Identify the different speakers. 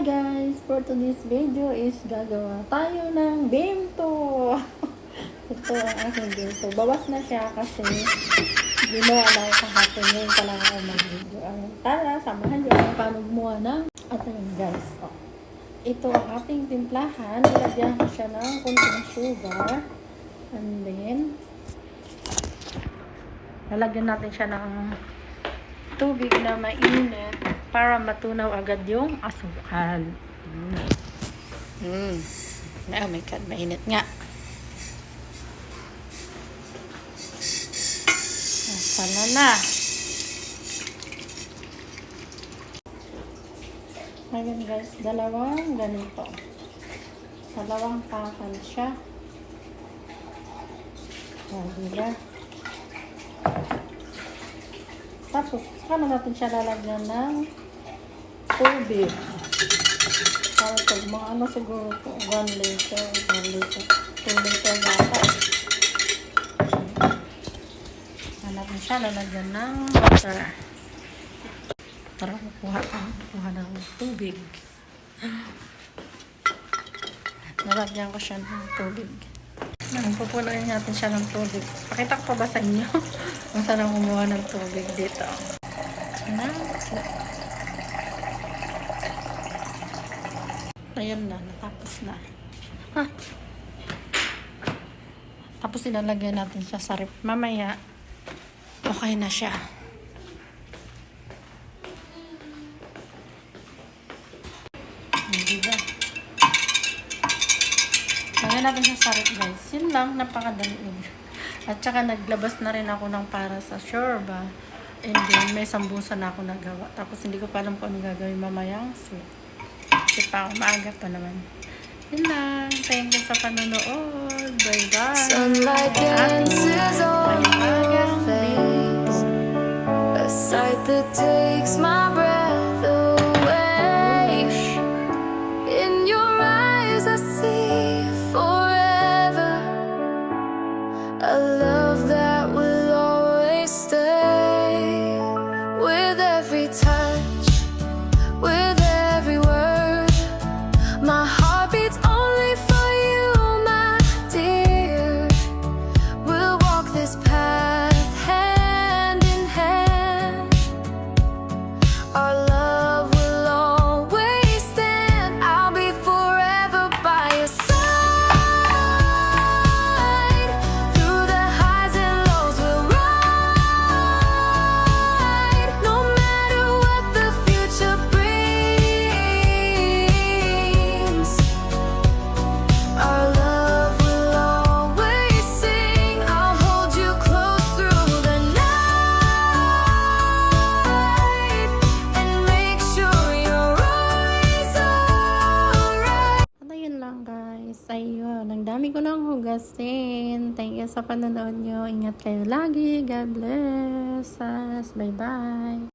Speaker 1: Hi guys! For today's video is gagawa tayo ng bento. Ito ang aking bento. Bawas na siya kasi ginawa na ako kahapon. Ngayon pa lang ako mag-video. Tara, samahan niyo ang paano gumawa ng at ayun guys. Oh. Ito ang ating timplahan. Nilagyan ko siya ng kunting sugar. And then, lalagyan natin siya ng tubig na mainit para matunaw agad yung asukal. Oh my God, mainit nga. Sana na. Ngayon guys, dalawang ganito. Dalawang pakal siya. Diba? Tapos, saka na natin siya lalagyan ng tubig. Para ito, mga ano siguro po, 1 liter, 1 liter, 2 liter yata. Saka natin siya lalagyan ng water. Tara, kukuha ng tubig. Lalagyan ko siya ng tubig. Pupunuin natin siya ng tubig. Pakita ko pa ba sa inyo? Kung saan ang kumuha ng tubig dito. Ayan na, natapos na. Tapos ilalagyan natin siya sa ref. Mamaya, okay na siya. Diba? Lagyan natin siya sa ref guys. Yun lang, napakadali. At saka naglabas na rin ako ng para sa shorba. And then may sambusa na ako nagawa. Tapos hindi ko pa alam kung ano gagawin mamayang sweet. Kasi pa ako, maaga pa naman. Yun lang. Thank you sa panonood. Bye-bye.
Speaker 2: Sunlight dances on your face, a sight that takes my breath away. In your eyes I see forever, a love that will always stay. With every touch, with every word, my heart beats only for you, my dear. We'll walk this path hand in hand. Our love will always stand. I'll be forever by your side. Through the highs and lows we'll ride. No matter what the future brings, our love will always sing. I'll hold you close through the night and make sure you're always alright.
Speaker 1: At ayun lang guys. Ayun. Ang dami ko nang hugasin. Thank you sa panonood nyo. Ingat kayo lagi. God bless us. Bye-bye.